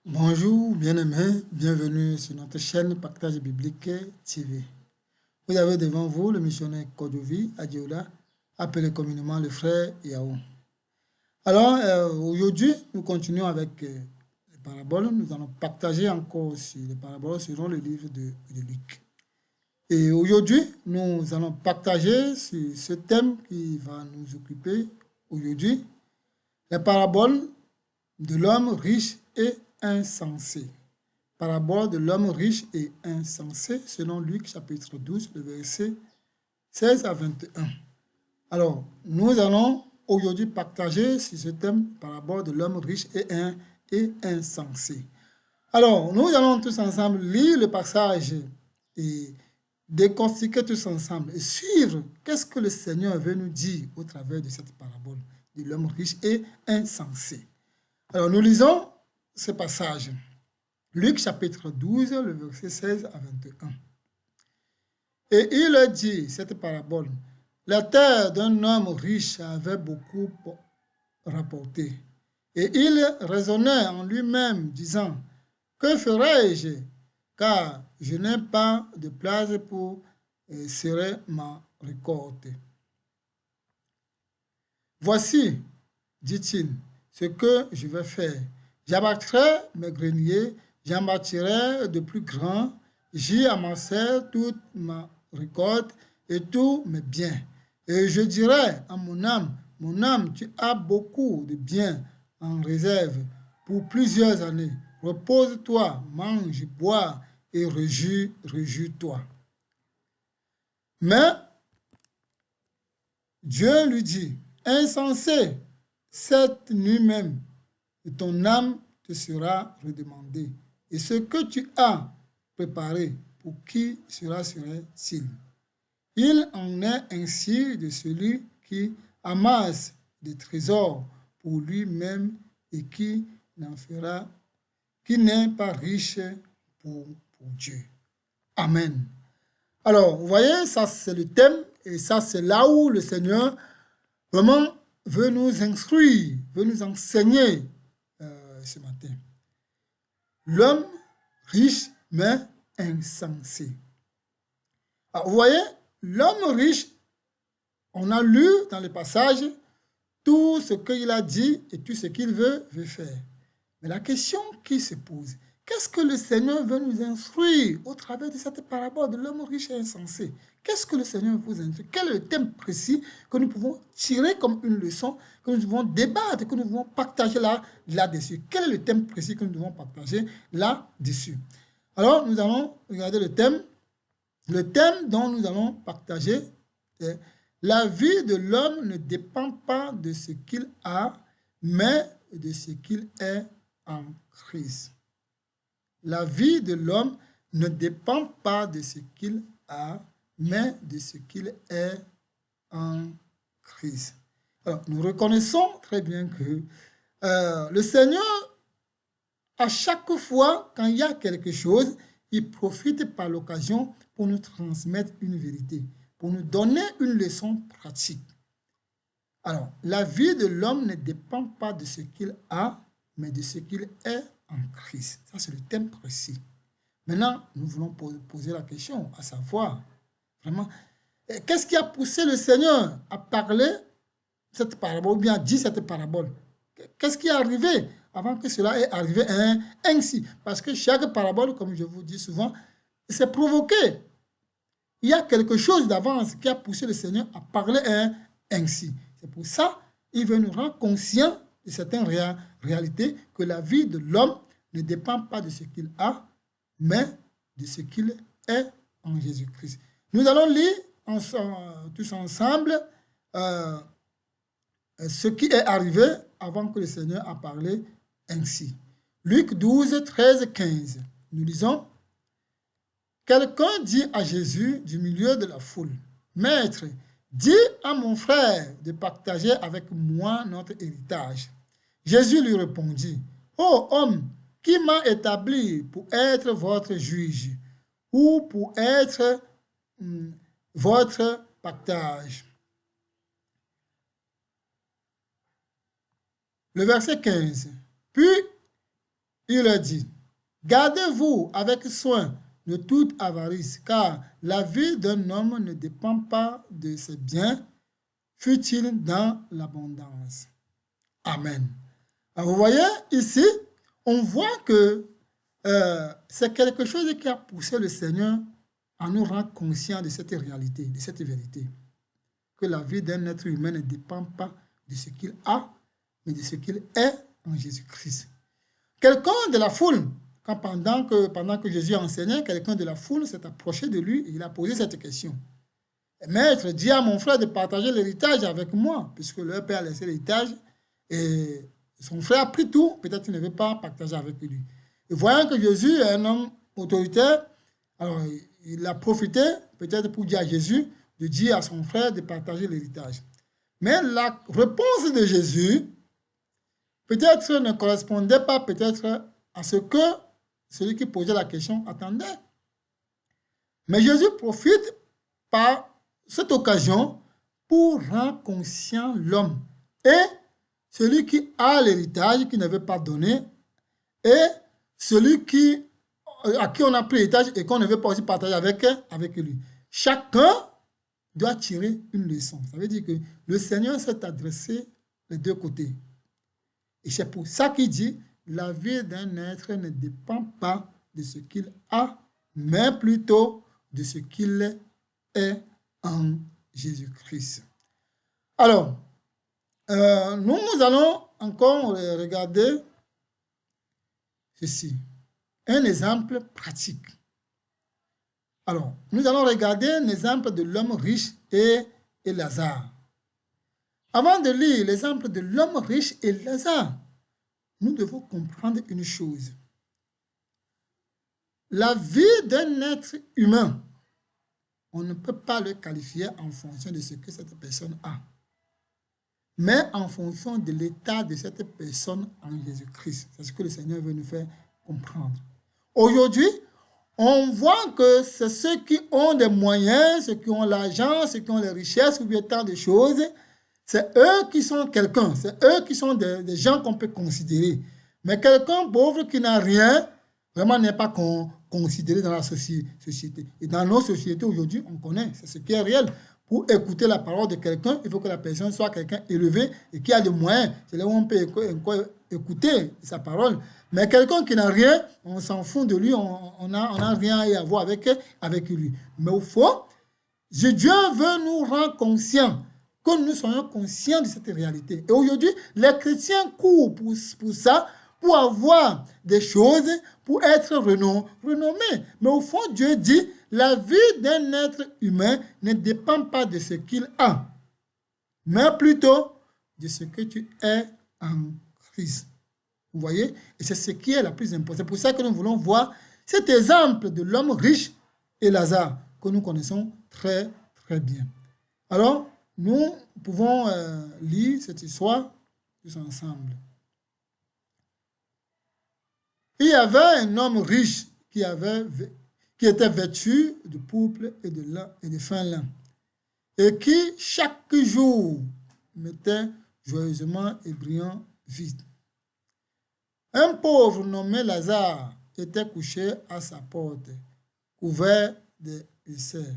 Bonjour, bien-aimés, bienvenue sur notre chaîne Partage Biblique TV. Vous avez devant vous le missionnaire Kodovi Adiola, appelé communément le frère Yahou. Alors, aujourd'hui, nous continuons avec les paraboles. Nous allons partager encore sur les paraboles selon le livre de Luc. Et aujourd'hui, nous allons partager sur ce thème qui va nous occuper aujourd'hui, les paraboles de l'homme riche et insensé. Parabole de l'homme riche et insensé, selon Luc chapitre 12, le verset 16 à 21. Alors, nous allons aujourd'hui partager sur ce thème, parabole de l'homme riche et insensé. Alors, nous allons tous ensemble lire le passage et décortiquer tous ensemble et suivre qu'est-ce que le Seigneur veut nous dire au travers de cette parabole de l'homme riche et insensé. Alors, nous lisons ce passage. Luc chapitre 12, le verset 16 à 21. Et il dit, cette parabole, la terre d'un homme riche avait beaucoup rapporté. Et il raisonnait en lui-même, disant, que ferai-je, car je n'ai pas de place pour serrer ma récolte. Voici, dit-il, ce que je vais faire. J'abattrai mes greniers, j'en bâtirai de plus grands, j'y amasserai toute ma récolte et tous mes biens. Et je dirai à mon âme, tu as beaucoup de biens en réserve pour plusieurs années. Repose-toi, mange, bois et réjouis-toi. Mais Dieu lui dit, insensé, cette nuit même, ton âme te sera redemandée. Et ce que tu as préparé, pour qui serait-il? Il en est ainsi de celui qui amasse des trésors pour lui-même et qui n'est pas riche pour Dieu. Amen. Alors, vous voyez, ça c'est le thème et ça c'est là où le Seigneur vraiment veut nous instruire, veut nous enseigner ce matin. L'homme riche mais insensé. Alors, vous voyez, l'homme riche, on a lu dans le passage tout ce qu'il a dit et tout ce qu'il veut faire. Mais la question qui se pose, qu'est-ce que le Seigneur veut nous instruire au travers de cette parabole de l'homme riche et insensé? Qu'est-ce que le Seigneur vous instruit? Quel est le thème précis que nous pouvons tirer comme une leçon, que nous devons débattre, que nous devons partager là-dessus? Quel est le thème précis que nous devons partager là-dessus? Alors, nous allons regarder le thème. Le thème dont nous allons partager est « La vie de l'homme ne dépend pas de ce qu'il a, mais de ce qu'il est en Christ. » La vie de l'homme ne dépend pas de ce qu'il a, mais de ce qu'il est en Christ. Alors, nous reconnaissons très bien que le Seigneur, à chaque fois, quand il y a quelque chose, il profite par l'occasion pour nous transmettre une vérité, pour nous donner une leçon pratique. Alors, la vie de l'homme ne dépend pas de ce qu'il a, mais de ce qu'il est en Christ. Ça, c'est le thème précis. Maintenant, nous voulons poser la question, à savoir, vraiment, qu'est-ce qui a poussé le Seigneur à parler cette parabole, ou bien à dire cette parabole? Qu'est-ce qui est arrivé avant que cela ait arrivé ainsi? Parce que chaque parabole, comme je vous dis souvent, c'est provoqué. Il y a quelque chose d'avance qui a poussé le Seigneur à parler ainsi. C'est pour ça qu'il veut nous rendre conscients de certaines réalités, que la vie de l'homme ne dépend pas de ce qu'il a, mais de ce qu'il est en Jésus-Christ. Nous allons lire tous ensemble ce qui est arrivé avant que le Seigneur a parlé ainsi. Luc 12, 13, 15. Nous lisons. Quelqu'un dit à Jésus du milieu de la foule, « Maître, dis à mon frère de partager avec moi notre héritage. » Jésus lui répondit, « Ô homme, qui m'a établi pour être votre juge ou pour être votre partage? » Le verset 15. Puis il leur dit, gardez-vous avec soin de toute avarice, car la vie d'un homme ne dépend pas de ses biens, fût-il dans l'abondance. Amen. Alors, vous voyez, ici, on voit que c'est quelque chose qui a poussé le Seigneur à nous rendre conscients de cette réalité, de cette vérité, que la vie d'un être humain ne dépend pas de ce qu'il a, mais de ce qu'il est en Jésus-Christ. Quelqu'un de la foule, pendant que Jésus enseignait, quelqu'un de la foule s'est approché de lui et il a posé cette question. Maître, dis à mon frère de partager l'héritage avec moi, puisque leur père a laissé l'héritage et son frère a pris tout, peut-être qu'il ne veut pas partager avec lui. Et voyant que Jésus est un homme autoritaire, alors il a profité peut-être pour dire à Jésus de dire à son frère de partager l'héritage. Mais la réponse de Jésus peut-être ne correspondait pas peut-être à ce que celui qui posait la question attendait. Mais Jésus profite par cette occasion pour rendre conscient l'homme et celui qui a l'héritage, qui ne veut pas donner, et celui à qui on a pris l'héritage et qu'on ne veut pas aussi partager avec lui. Chacun doit tirer une leçon. Ça veut dire que le Seigneur s'est adressé les deux côtés. Et c'est pour ça qu'il dit, la vie d'un être ne dépend pas de ce qu'il a, mais plutôt de ce qu'il est en Jésus-Christ. Alors, nous allons encore regarder ceci, un exemple pratique. Alors, nous allons regarder un exemple de l'homme riche et Lazare. Avant de lire l'exemple de l'homme riche et Lazare, nous devons comprendre une chose. La vie d'un être humain, on ne peut pas le qualifier en fonction de ce que cette personne a, mais en fonction de l'état de cette personne en Jésus-Christ. C'est ce que le Seigneur veut nous faire comprendre. Aujourd'hui, on voit que c'est ceux qui ont des moyens, ceux qui ont l'argent, ceux qui ont les richesses ou bien tant de choses, c'est eux qui sont quelqu'un, c'est eux qui sont des gens qu'on peut considérer. Mais quelqu'un pauvre qui n'a rien, vraiment n'est pas considéré dans la société. Et dans nos sociétés aujourd'hui, on connaît, c'est ce qui est réel. Pour écouter la parole de quelqu'un, il faut que la personne soit quelqu'un élevé et qui a des moyens. C'est là où on peut écouter sa parole. Mais quelqu'un qui n'a rien, on s'en fout de lui, on n'a rien à y avoir avec lui. Mais au fond, Dieu veut nous rendre conscients, que nous soyons conscients de cette réalité. Et aujourd'hui, les chrétiens courent pour ça, pour avoir des choses, pour être renommés. Mais au fond, Dieu dit, la vie d'un être humain ne dépend pas de ce qu'il a, mais plutôt de ce que tu es en Christ. Vous voyez? Et c'est ce qui est la plus importante. C'est pour ça que nous voulons voir cet exemple de l'homme riche et Lazare, que nous connaissons très, très bien. Alors, nous pouvons lire cette histoire tous ensemble. Il y avait un homme riche qui était vêtu de pourpre et de fin lin, et qui chaque jour mettait joyeusement et brillant vide. Un pauvre nommé Lazare était couché à sa porte, couvert de ulcères,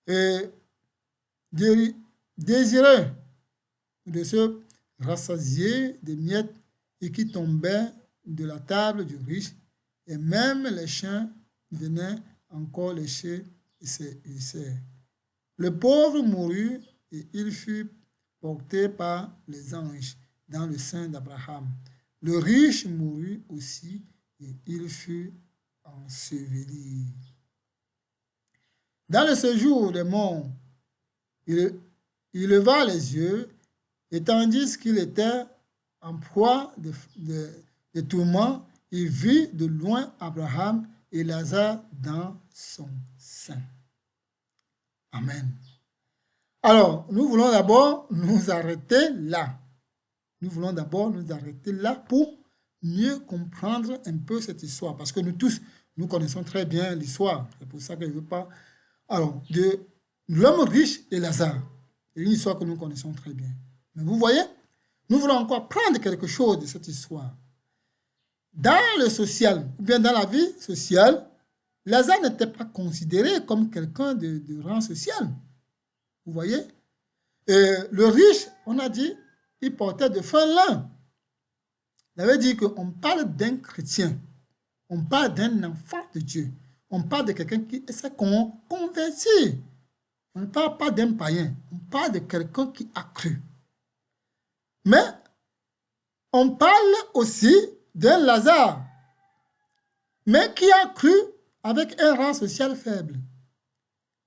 et désireux de se rassasier des miettes et qui tombaient de la table du riche, et même les chiens venaient encore lécher ses ulcères. Le pauvre mourut et il fut porté par les anges dans le sein d'Abraham. Le riche mourut aussi et il fut enseveli. Dans le séjour des morts, il leva les yeux et tandis qu'il était en proie de tourments, il vit de loin Abraham et Lazare dans son sein. Amen. Alors, nous voulons d'abord nous arrêter là. Nous voulons d'abord nous arrêter là pour mieux comprendre un peu cette histoire. Parce que nous tous, nous connaissons très bien l'histoire. C'est pour ça que je ne veux pas... Alors, de l'homme riche et Lazare. C'est une histoire que nous connaissons très bien. Mais vous voyez, nous voulons encore prendre quelque chose de cette histoire. dans le social, ou bien dans la vie sociale, Lazare n'était pas considéré comme quelqu'un de rang social. Vous voyez? Le riche, on a dit, il portait de fin lin. Ça veut dire qu'on parle d'un chrétien, on parle d'un enfant de Dieu, on parle de quelqu'un qui s'est converti. On ne parle pas d'un païen, on parle de quelqu'un qui a cru. Mais on parle aussi d'un Lazare, mais qui a cru avec un rang social faible.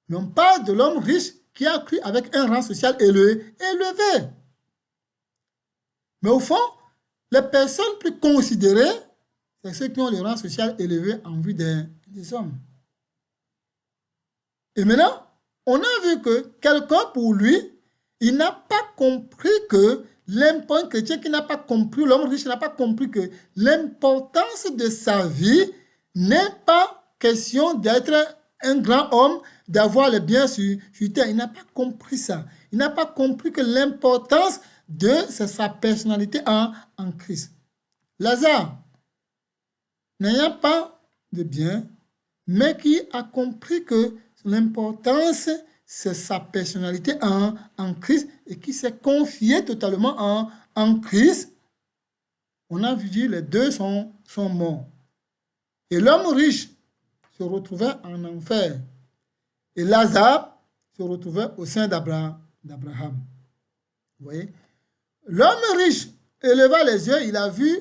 Mais on parle de l'homme riche qui a cru avec un rang social élevé. Mais au fond, les personnes plus considérées, c'est ceux qui ont le rang social élevé en vue des hommes. Et maintenant, on a vu que quelqu'un, pour lui, il n'a pas compris que l'important chrétien qui n'a pas compris, l'homme riche n'a pas compris que l'importance de sa vie n'est pas question d'être un grand homme, d'avoir le bien sur terre. Il n'a pas compris ça. Il n'a pas compris que l'importance c'est sa personnalité en Christ. Lazare, n'ayant pas de bien, mais qui a compris que l'importance, c'est sa personnalité en Christ et qui s'est confié totalement en Christ, on a vu dire les deux sont morts. Et l'homme riche se retrouvait en enfer. Et Lazare se retrouvait au sein d'Abraham. Vous voyez? L'homme riche éleva les yeux, il a vu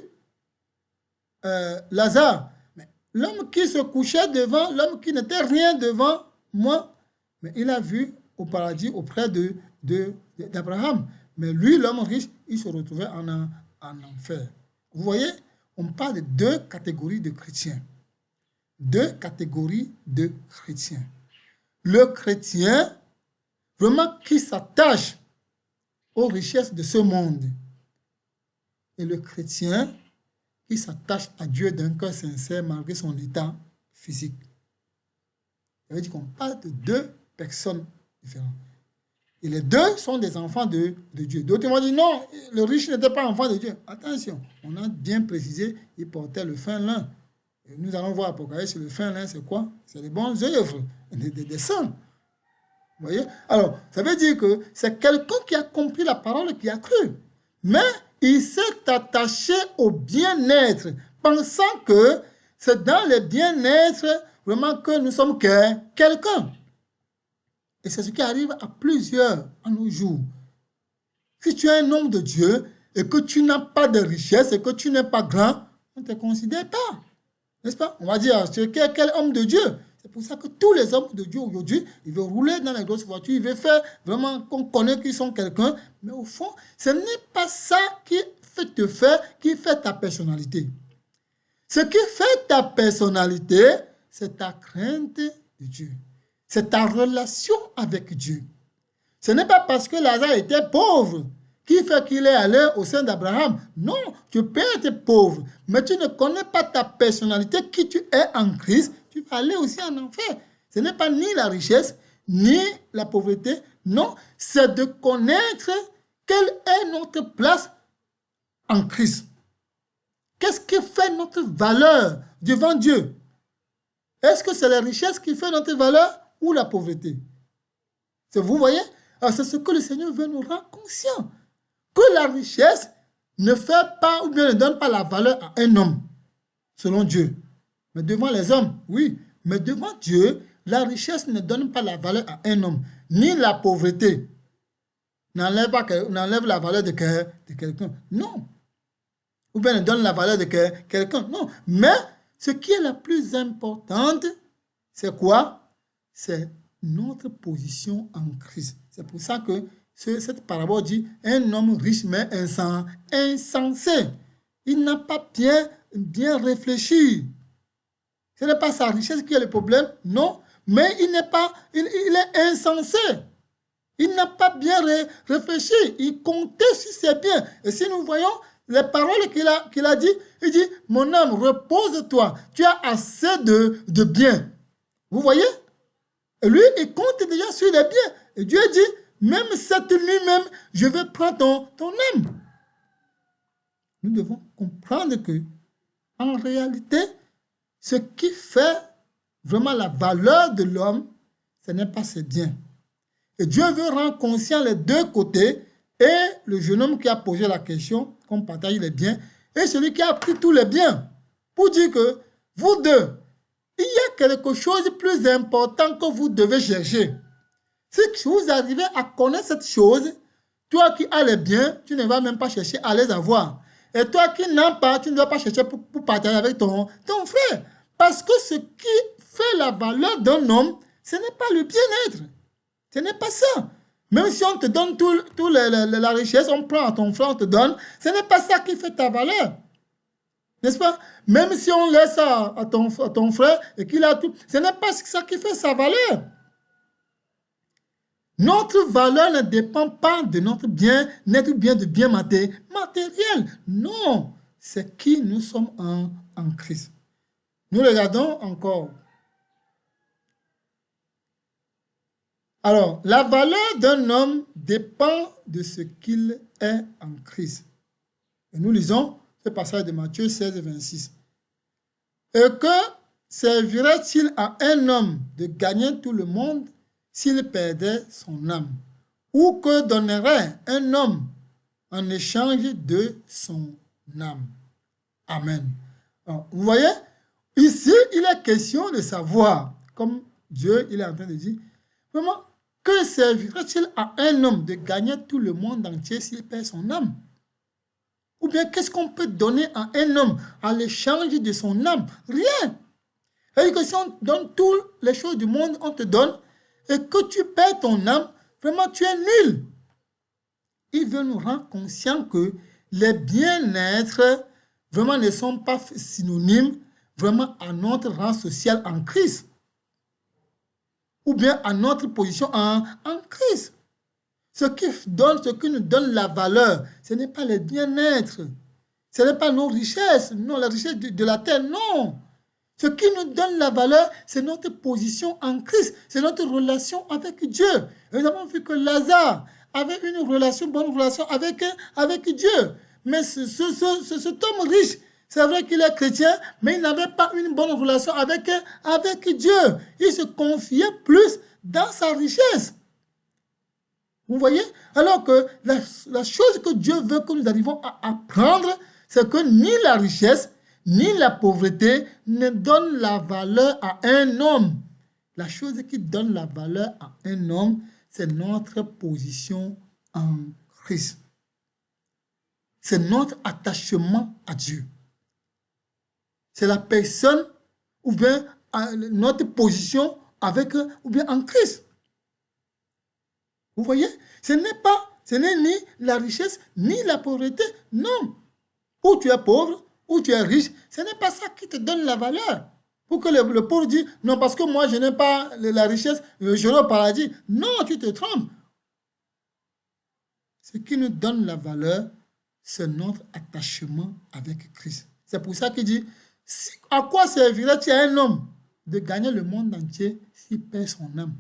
Lazare. Mais l'homme qui se couchait devant, l'homme qui n'était rien devant moi, mais il a vu au paradis auprès d'Abraham. Mais lui, l'homme riche, il se retrouvait en enfer. Vous voyez, on parle de deux catégories de chrétiens. Deux catégories de chrétiens. Le chrétien, vraiment qui s'attache aux richesses de ce monde. Et le chrétien qui s'attache à Dieu d'un cœur sincère malgré son état physique. Ça veut dire qu'on parle de deux personnes différentes. Et les deux sont des enfants de Dieu. D'autres vont dire non, le riche n'était pas enfant de Dieu. Attention, on a bien précisé, il portait le fin lin. Et nous allons voir Apocalypse, le fin lin, c'est quoi? C'est les bonnes œuvres, des saints. Vous voyez? Alors, ça veut dire que c'est quelqu'un qui a compris la parole, qui a cru. Mais il s'est attaché au bien-être, pensant que c'est dans le bien-être vraiment que nous sommes quelqu'un. Et c'est ce qui arrive à plusieurs en nos jours. Si tu es un homme de Dieu et que tu n'as pas de richesse et que tu n'es pas grand, on ne te considère pas. N'est-ce pas? On va dire, tu es quel homme de Dieu? C'est pour ça que tous les hommes de Dieu aujourd'hui, ils veulent rouler dans les grosses voitures, ils veulent faire vraiment qu'on connaît qu'ils sont quelqu'un. Mais au fond, ce n'est pas ça qui fait ta personnalité. Ce qui fait ta personnalité, c'est ta crainte de Dieu. C'est ta relation avec Dieu. Ce n'est pas parce que Lazare était pauvre qui fait qu'il est allé au sein d'Abraham. Non, tu peux être pauvre, mais tu ne connais pas ta personnalité, qui tu es en Christ, tu vas aller aussi en enfer. Ce n'est pas ni la richesse, ni la pauvreté. Non, c'est de connaître quelle est notre place en Christ. Qu'est-ce qui fait notre valeur devant Dieu? Est-ce que c'est la richesse qui fait notre valeur ou la pauvreté? Vous voyez? Alors c'est ce que le Seigneur veut nous rendre conscients. Que la richesse ne fait pas ou bien ne donne pas la valeur à un homme, selon Dieu. Mais devant les hommes, oui. Mais devant Dieu, la richesse ne donne pas la valeur à un homme. Ni la pauvreté n'enlève la valeur de quelqu'un. Non. Ou bien ne donne la valeur de quelqu'un. Non. Mais ce qui est la plus importante, c'est quoi? C'est notre position en Christ. C'est pour ça que cette parabole dit un homme riche mais insensé. Il n'a pas bien réfléchi. Ce n'est pas sa richesse qui est le problème, non, mais il est insensé. Il n'a pas bien réfléchi. Il comptait sur ses biens. Et si nous voyons les paroles qu'il a dit, il dit, mon âme, repose-toi. Tu as assez de biens. Vous voyez? Et lui, il compte déjà sur les biens. Et Dieu dit, même cette nuit même, je vais prendre ton âme. Nous devons comprendre que En réalité, ce qui fait vraiment la valeur de l'homme, ce n'est pas ses biens. Et Dieu veut rendre conscient les deux côtés, et le jeune homme qui a posé la question, qu'on partage les biens, et celui qui a pris tous les biens, pour dire que vous deux, il y a quelque chose de plus important que vous devez chercher. Si vous arrivez à connaître cette chose, toi qui as les biens, tu ne vas même pas chercher à les avoir. Et toi qui n'as pas, tu ne dois pas chercher pour partager avec ton frère. Parce que ce qui fait la valeur d'un homme, ce n'est pas le bien-être. Ce n'est pas ça. Même si on te donne toute la richesse, on prend à ton frère, on te donne, ce n'est pas ça qui fait ta valeur. N'est-ce pas? Même si on laisse ça à ton frère et qu'il a tout, ce n'est pas ça qui fait sa valeur. Notre valeur ne dépend pas de notre bien-être, bien de bien matériel. Non, c'est qui nous sommes en Christ. Nous regardons encore. Alors, la valeur d'un homme dépend de ce qu'il est en Christ. Et nous lisons ce passage de Matthieu 16, 26. Et que servirait-il à un homme de gagner tout le monde s'il perdait son âme? Ou que donnerait un homme en échange de son âme? Amen. Alors, vous voyez, ici, il est question de savoir, comme Dieu, il est en train de dire, vraiment, que servirait-il à un homme de gagner tout le monde entier s'il perd son âme? Ou bien, qu'est-ce qu'on peut donner à un homme à l'échange de son âme? Rien. C'est-à-dire que si on donne toutes les choses du monde, on te donne, et que tu perds ton âme, vraiment, tu es nul. Il veut nous rendre conscients que les bien-être, vraiment, ne sont pas synonymes, vraiment, à notre rang social en Christ. Ou bien à notre position en Christ. Ce qui nous donne la valeur, ce n'est pas le bien-être, ce n'est pas nos richesses, non, la richesse de la terre, non. Ce qui nous donne la valeur, c'est notre position en Christ, c'est notre relation avec Dieu. Nous avons vu que Lazare avait une bonne relation avec Dieu. Mais cet homme riche, c'est vrai qu'il est chrétien, mais il n'avait pas une bonne relation avec Dieu. Il se confiait plus dans sa richesse. Vous voyez? Alors que la chose que Dieu veut que nous arrivions à apprendre, c'est que ni la richesse, ni la pauvreté ne donnent la valeur à un homme. La chose qui donne la valeur à un homme, c'est notre position en Christ. C'est notre attachement à Dieu. C'est la personne ou bien notre position avec ou bien en Christ. Vous voyez, ce n'est ni la richesse, ni la pauvreté. Non. Ou tu es pauvre, ou tu es riche, ce n'est pas ça qui te donne la valeur. Pour que le pauvre dise, non, parce que moi, je n'ai pas la richesse, je n'ai au paradis. Non, tu te trompes. Ce qui nous donne la valeur, c'est notre attachement avec Christ. C'est pour ça qu'il dit, à quoi servirait-il à un homme de gagner le monde entier s'il perd son âme?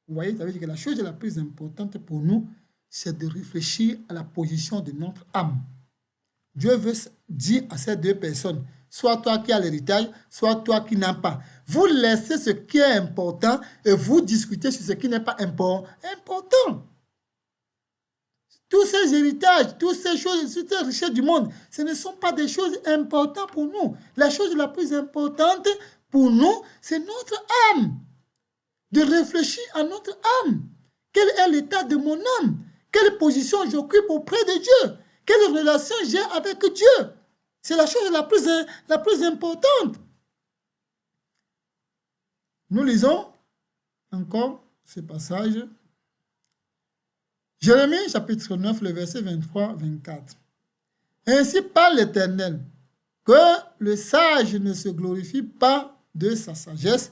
Vous voyez, ça veut dire que la chose la plus importante pour nous, c'est de réfléchir à la position de notre âme. Dieu veut dire à ces deux personnes, soit toi qui as l'héritage, soit toi qui n'as pas. Vous laissez ce qui est important et vous discutez sur ce qui n'est pas important. Tous ces héritages, toutes ces choses, toutes ces richesses du monde, ce ne sont pas des choses importantes pour nous. La chose la plus importante pour nous, c'est notre âme. De réfléchir à notre âme. Quel est l'état de mon âme? Quelle position j'occupe auprès de Dieu? Quelle relation j'ai avec Dieu? C'est la chose la plus importante. Nous lisons encore ce passage. Jérémie chapitre 9, le verset 23-24. Ainsi parle l'Éternel, que le sage ne se glorifie pas de sa sagesse,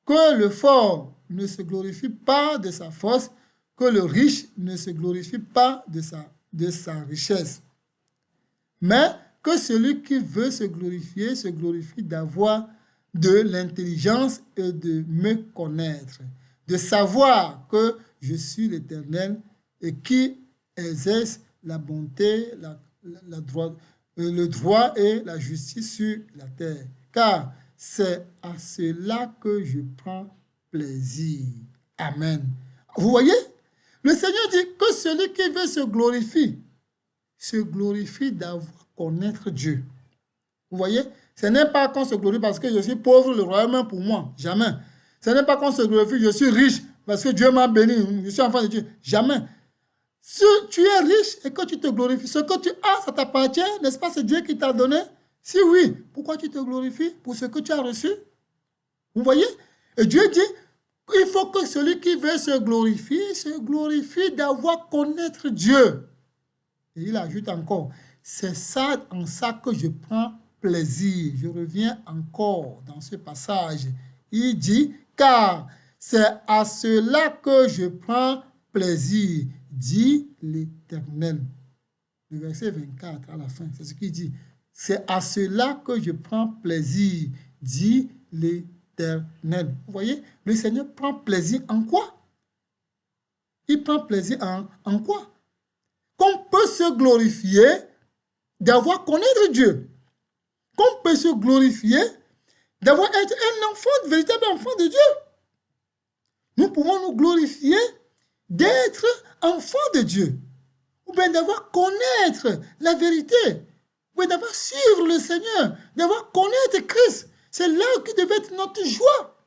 que le fort ne se glorifie pas de sa force, que le riche ne se glorifie pas de sa richesse. Mais que celui qui veut se glorifie d'avoir de l'intelligence et de me connaître, de savoir que je suis l'Éternel et qui exerce la bonté, la droite, le droit et la justice sur la terre. Car c'est à cela que je prends plaisir. Amen. Vous voyez, le Seigneur dit que celui qui veut se glorifie d'avoir connaître Dieu. Vous voyez, ce n'est pas qu'on se glorifie parce que je suis pauvre, le royaume est pour moi. Jamais. Ce n'est pas qu'on se glorifie, je suis riche parce que Dieu m'a béni, je suis enfant de Dieu. Jamais. Si tu es riche et que tu te glorifies, ce que tu as, ça t'appartient, n'est-ce pas, c'est Dieu qui t'a donné? Si oui, pourquoi tu te glorifies? Pour ce que tu as reçu. Vous voyez? Et Dieu dit, il faut que celui qui veut se glorifie d'avoir connaître Dieu. Et il ajoute encore, c'est ça, en ça que je prends plaisir. Je reviens encore dans ce passage. Il dit, car c'est à cela que je prends plaisir, dit l'Éternel. Le verset 24 à la fin, c'est ce qu'il dit. C'est à cela que je prends plaisir, dit l'Éternel. Vous voyez, le Seigneur prend plaisir en quoi? Il prend plaisir en quoi? Qu'on peut se glorifier d'avoir connaître Dieu. Qu'on peut se glorifier d'avoir été un enfant, un véritable enfant de Dieu. Nous pouvons nous glorifier d'être enfant de Dieu. Ou bien d'avoir connaître la vérité. Ou bien d'avoir suivre le Seigneur. D'avoir connaître Christ. C'est là qui devait être notre joie.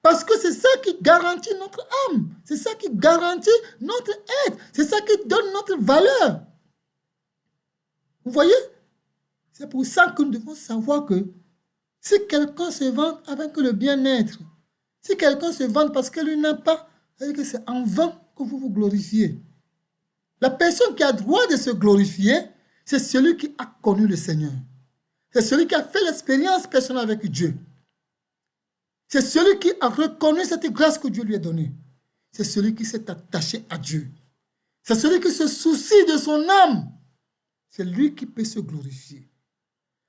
Parce que c'est ça qui garantit notre âme. C'est ça qui garantit notre être. C'est ça qui donne notre valeur. Vous voyez? C'est pour ça que nous devons savoir que si quelqu'un se vante avec le bien-être, si quelqu'un se vante parce que lui n'a pas, c'est-à-dire que c'est en vain que vous vous glorifiez. La personne qui a droit de se glorifier, c'est celui qui a connu le Seigneur. C'est celui qui a fait l'expérience personnelle avec Dieu. C'est celui qui a reconnu cette grâce que Dieu lui a donnée. C'est celui qui s'est attaché à Dieu. C'est celui qui se soucie de son âme. C'est lui qui peut se glorifier.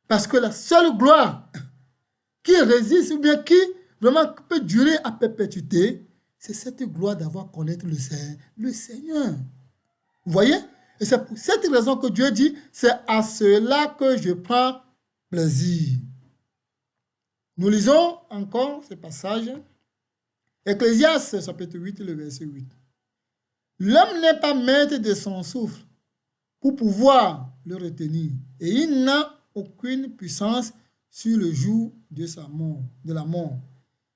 Parce que la seule gloire qui résiste ou bien qui vraiment peut durer à perpétuité, c'est cette gloire d'avoir connaître le Seigneur. Vous voyez? Et c'est pour cette raison que Dieu dit, c'est à cela que je prends plaisir. Nous lisons encore ce passage. Ecclésiaste, chapitre 8, le verset 8. L'homme n'est pas maître de son souffle pour pouvoir le retenir. Et il n'a aucune puissance sur le jour de la mort.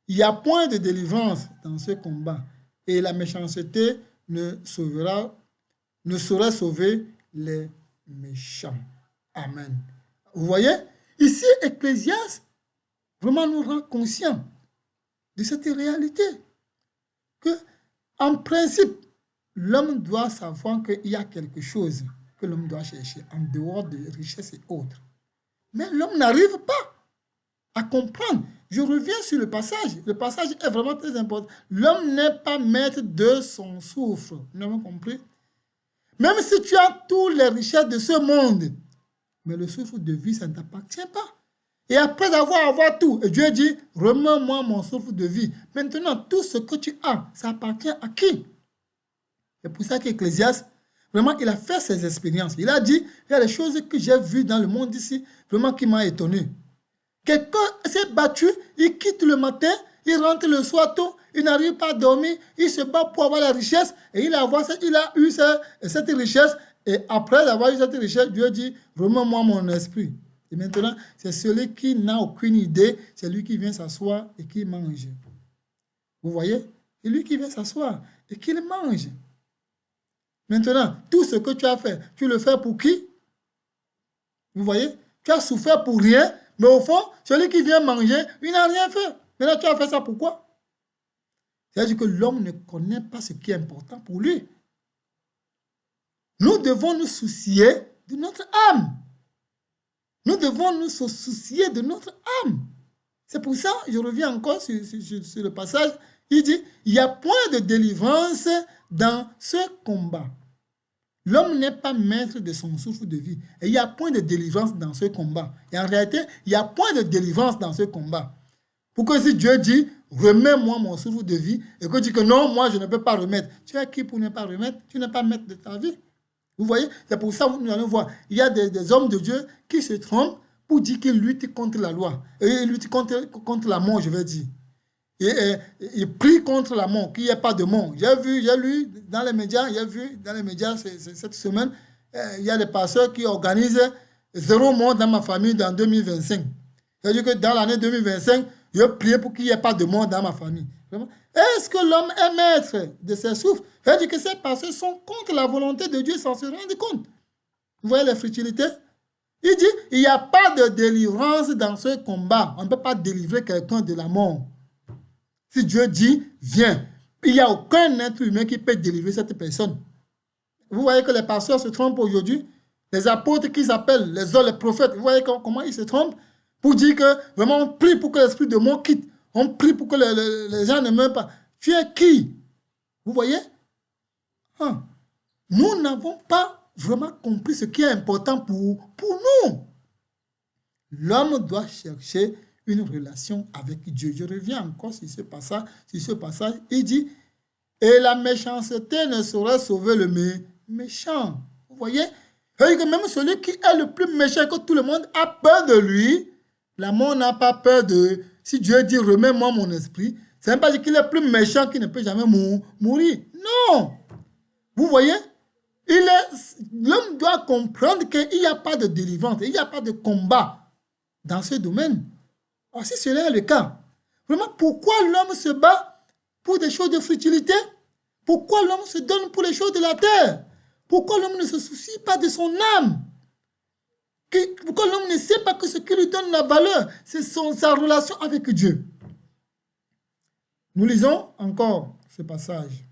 Il n'y a point de délivrance dans ce combat. Et la méchanceté ne saurait sauver les méchants. Amen. Vous voyez? Ici, Ecclésiaste vraiment nous rend conscients de cette réalité. Que, en principe, l'homme doit savoir qu'il y a quelque chose que l'homme doit chercher en dehors de richesses et autres. Mais l'homme n'arrive pas à comprendre. Je reviens sur le passage. Le passage est vraiment très important. L'homme n'est pas maître de son souffle. Vous avez compris? Même si tu as toutes les richesses de ce monde, mais le souffle de vie, ça ne t'appartient pas. Et après avoir tout, et Dieu dit, remets-moi mon souffle de vie. Maintenant, tout ce que tu as, ça appartient à qui? C'est pour ça qu'Ecclésiaste, vraiment, il a fait ses expériences. Il a dit, il y a des choses que j'ai vues dans le monde ici, vraiment qui m'ont étonné. Quelqu'un s'est battu, il quitte le matin, il rentre le soir tôt, il n'arrive pas à dormir, il se bat pour avoir la richesse, et il a eu cette richesse, et après avoir eu cette richesse, Dieu dit, remets-moi mon esprit. Et maintenant, c'est celui qui n'a aucune idée, c'est lui qui vient s'asseoir et qui mange. Vous voyez? C'est lui qui vient s'asseoir et qui mange. Maintenant, tout ce que tu as fait, tu le fais pour qui? Vous voyez? Tu as souffert pour rien, mais au fond, celui qui vient manger, il n'a rien fait. Maintenant, tu as fait ça pourquoi? C'est-à-dire que l'homme ne connaît pas ce qui est important pour lui. Nous devons nous soucier de notre âme. Nous devons nous soucier de notre âme. C'est pour ça, je reviens encore sur le passage, il dit, il n'y a point de délivrance dans ce combat. L'homme n'est pas maître de son souffle de vie. Et il n'y a point de délivrance dans ce combat. Et en réalité, il n'y a point de délivrance dans ce combat. Pourquoi si Dieu dit, remets-moi mon souffle de vie, et que tu dis que non, moi je ne peux pas remettre. Tu es qui pour ne pas remettre? Tu n'es pas maître de ta vie. Vous voyez, c'est pour ça que nous allons voir. Il y a des hommes de Dieu qui se trompent pour dire qu'ils luttent contre la loi. Et ils luttent contre la mort, je vais dire. Et ils prient contre la mort, qu'il n'y ait pas de mort. J'ai lu dans les médias, cette semaine, il y a des pasteurs qui organisent 0 mort dans ma famille dans 2025. C'est-à-dire que dans l'année 2025, je prie pour qu'il n'y ait pas de mort dans ma famille. Est-ce que l'homme est maître de ses souffles? C'est-à-dire que ces pasteurs sont contre la volonté de Dieu sans se rendre compte. Vous voyez la futilité? Il dit, il n'y a pas de délivrance dans ce combat. On ne peut pas délivrer quelqu'un de la mort. Si Dieu dit, viens, il n'y a aucun être humain qui peut délivrer cette personne. Vous voyez que les pasteurs se trompent aujourd'hui. Les apôtres qu'ils appellent les prophètes, vous voyez comment ils se trompent pour dire que vraiment on prie pour que l'esprit de mort quitte. On prie pour que les gens ne meurent pas. Tu es qui? Vous voyez? Nous n'avons pas vraiment compris ce qui est important pour nous. L'homme doit chercher une relation avec Dieu. Je reviens encore sur ce passage. Il dit, et la méchanceté ne saurait sauver le méchant. Vous voyez? Que même celui qui est le plus méchant, que tout le monde a peur de lui, la mort n'a pas peur de... Si Dieu dit, remets-moi mon esprit, ça ne veut pas dire qu'il est plus méchant qu'il ne peut jamais mourir. Non! Vous voyez? L'homme doit comprendre qu'il n'y a pas de délivrance, il n'y a pas de combat dans ce domaine. Alors, si cela est le cas, vraiment, pourquoi l'homme se bat pour des choses de futilité? Pourquoi l'homme se donne pour les choses de la terre? Pourquoi l'homme ne se soucie pas de son âme? Pourquoi l'homme ne sait pas que ce qui lui donne la valeur, c'est sa relation avec Dieu? Nous lisons encore ce passage.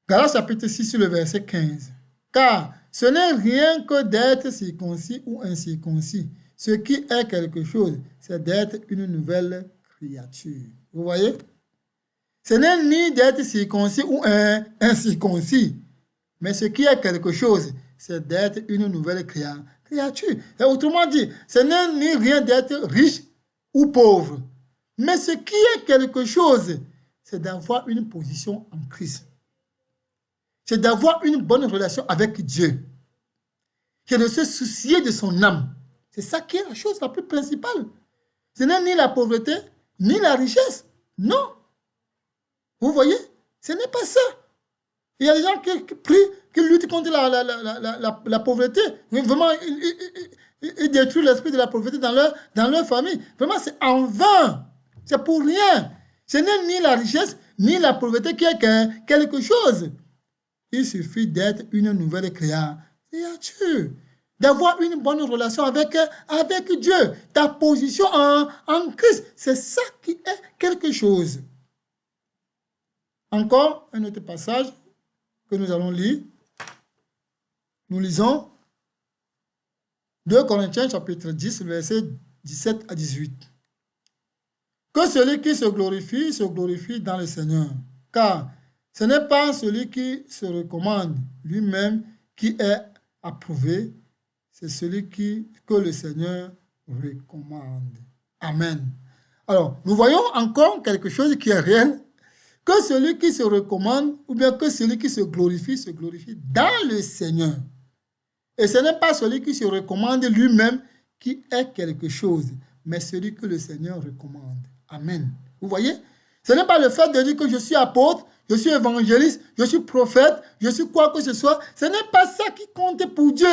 Galates chapitre 6 sur le verset 15. Car ce n'est rien que d'être circoncis ou incirconcis. Ce qui est quelque chose, c'est d'être une nouvelle créature. Vous voyez? Ce n'est ni d'être circoncis ou incirconcis. Mais ce qui est quelque chose, c'est d'être une nouvelle créature. Et autrement dit, ce n'est ni rien d'être riche ou pauvre. Mais ce qui est quelque chose, c'est d'avoir une position en Christ. C'est d'avoir une bonne relation avec Dieu. C'est de se soucier de son âme. C'est ça qui est la chose la plus principale. Ce n'est ni la pauvreté, ni la richesse. Non. Vous voyez? Ce n'est pas ça. Il y a des gens qui prient, qui luttent contre la pauvreté. Vraiment, ils détruisent l'esprit de la pauvreté dans leur famille. Vraiment, c'est en vain. C'est pour rien. Ce n'est ni la richesse, ni la pauvreté qui est quelque chose. Il suffit d'être une nouvelle créature. D'avoir une bonne relation avec Dieu. Ta position en Christ, c'est ça qui est quelque chose. Encore un autre passage que nous allons lire. Nous lisons 2 Corinthiens chapitre 10, versets 17 à 18. Que celui qui se glorifie dans le Seigneur. Car ce n'est pas celui qui se recommande lui-même qui est approuvé, c'est celui que le Seigneur recommande. Amen. Alors, nous voyons encore quelque chose qui est réel, que celui qui se recommande, ou bien que celui qui se glorifie dans le Seigneur. Et ce n'est pas celui qui se recommande lui-même qui est quelque chose, mais celui que le Seigneur recommande. Amen. Vous voyez? Ce n'est pas le fait de dire que je suis apôtre, je suis évangéliste, je suis prophète, je suis quoi que ce soit. Ce n'est pas ça qui compte pour Dieu.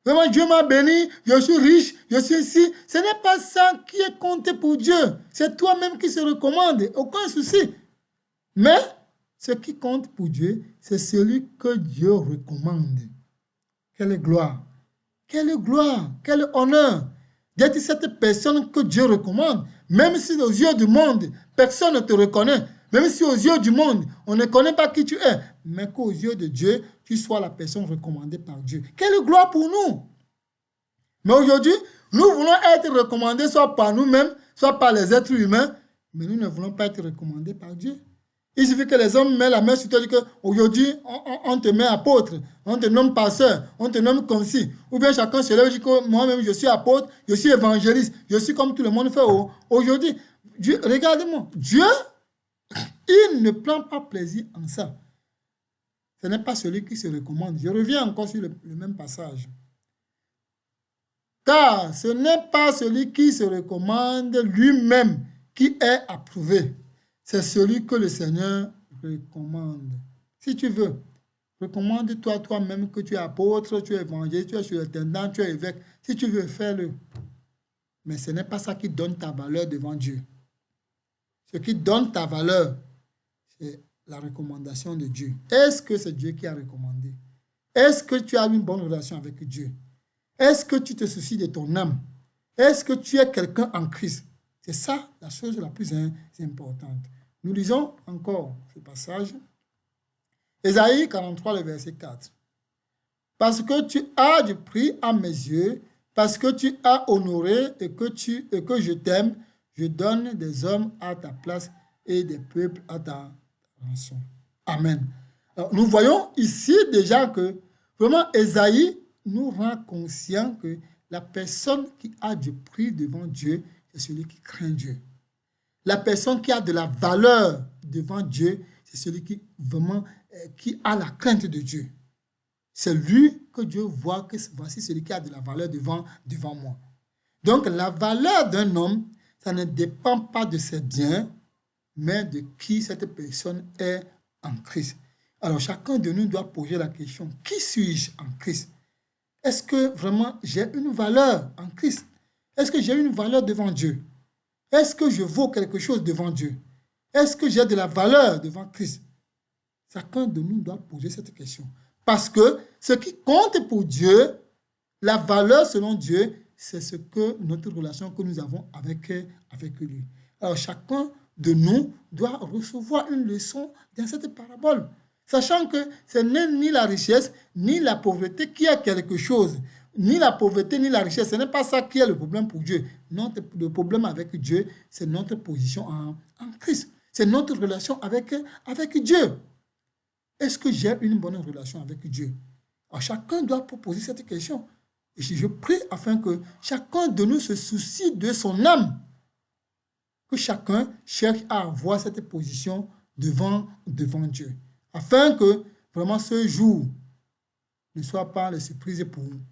Vraiment, Dieu m'a béni, je suis riche, je suis ici. Ce n'est pas ça qui est compté pour Dieu. C'est toi-même qui se recommande, aucun souci. Mais ce qui compte pour Dieu, c'est celui que Dieu recommande. Quelle gloire, quel honneur d'être cette personne que Dieu recommande. Même si aux yeux du monde, personne ne te reconnaît. Même si aux yeux du monde, on ne connaît pas qui tu es. Mais qu'aux yeux de Dieu, tu sois la personne recommandée par Dieu. Quelle gloire pour nous! Mais aujourd'hui, nous voulons être recommandés soit par nous-mêmes, soit par les êtres humains. Mais nous ne voulons pas être recommandés par Dieu. Il suffit que les hommes mettent la main sur toi et disent qu'aujourd'hui, on te met apôtre, on te nomme pasteur, on te nomme comme ci. Ou bien chacun se lève et dit que moi-même, je suis apôtre, je suis évangéliste, je suis comme tout le monde fait aujourd'hui. Regardez-moi, Dieu, il ne prend pas plaisir en ça. ce n'est pas celui qui se recommande. Je reviens encore sur le même passage. Car ce n'est pas celui qui se recommande lui-même qui est approuvé. C'est celui que le Seigneur recommande. Si tu veux, recommande-toi toi-même que tu es apôtre, tu es évangéliste, tu es surintendant, tu es évêque. Si tu veux, fais-le. Mais ce n'est pas ça qui donne ta valeur devant Dieu. Ce qui donne ta valeur, c'est la recommandation de Dieu. Est-ce que c'est Dieu qui a recommandé? Est-ce que tu as une bonne relation avec Dieu? Est-ce que tu te soucies de ton âme? Est-ce que tu es quelqu'un en Christ? C'est ça la chose la plus importante. Nous lisons encore ce passage. Ésaïe 43, le verset 4. Parce que tu as du prix à mes yeux, parce que tu as honoré et que je t'aime, je donne des hommes à ta place et des peuples à ta rançon. Amen. Alors, nous voyons ici déjà que vraiment Ésaïe nous rend conscient que la personne qui a du prix devant Dieu, c'est celui qui craint Dieu. La personne qui a de la valeur devant Dieu, c'est celui qui vraiment qui a la crainte de Dieu. C'est lui que Dieu voit que voici celui qui a de la valeur devant moi. Donc la valeur d'un homme, ça ne dépend pas de ses biens, mais de qui cette personne est en Christ. Alors chacun de nous doit poser la question, qui suis-je en Christ? Est-ce que vraiment j'ai une valeur en Christ? Est-ce que j'ai une valeur devant Dieu? Est-ce que je vaux quelque chose devant Dieu? Est-ce que j'ai de la valeur devant Christ? Chacun de nous doit poser cette question. Parce que ce qui compte pour Dieu, la valeur selon Dieu, c'est ce que notre relation que nous avons avec lui. Alors chacun de nous doit recevoir une leçon dans cette parabole. Sachant que ce n'est ni la richesse, ni la pauvreté qui a quelque chose. Ni la pauvreté, ni la richesse. Ce n'est pas ça qui est le problème pour Dieu. Le problème avec Dieu, c'est notre position en Christ. C'est notre relation avec Dieu. Est-ce que j'ai une bonne relation avec Dieu? Alors, chacun doit poser cette question. Et je prie afin que chacun de nous se soucie de son âme. Que chacun cherche à avoir cette position devant Dieu. Afin que vraiment ce jour ne soit pas la surprise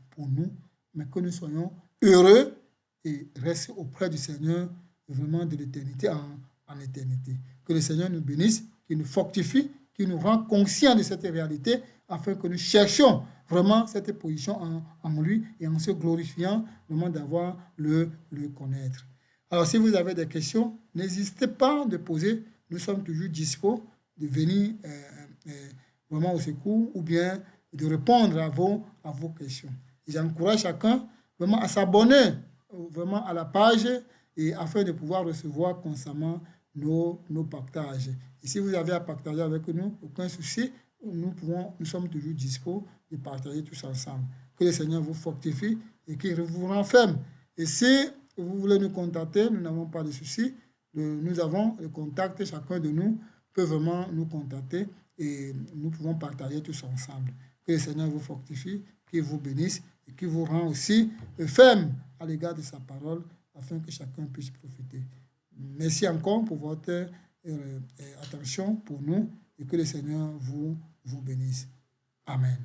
pour nous, mais que nous soyons heureux et rester auprès du Seigneur vraiment de l'éternité en éternité. Que le Seigneur nous bénisse, qu'il nous fortifie, qu'il nous rend conscients de cette réalité afin que nous cherchions vraiment cette position en lui et en se glorifiant vraiment d'avoir le connaître. Alors si vous avez des questions, n'hésitez pas de poser. Nous sommes toujours dispo de venir vraiment au secours ou bien de répondre à vos questions. J'encourage chacun vraiment à s'abonner vraiment à la page et afin de pouvoir recevoir constamment nos partages. Et si vous avez à partager avec nous, aucun souci, nous sommes toujours dispo de partager tous ensemble. Que le Seigneur vous fortifie et qu'il vous renferme. Et si vous voulez nous contacter, nous n'avons pas de souci. Nous avons le contact, chacun de nous peut vraiment nous contacter et nous pouvons partager tous ensemble. Que le Seigneur vous fortifie, qu'il vous bénisse et qu'il vous rend aussi ferme à l'égard de sa parole afin que chacun puisse profiter. Merci encore pour votre attention pour nous et que le Seigneur vous bénisse. Amen.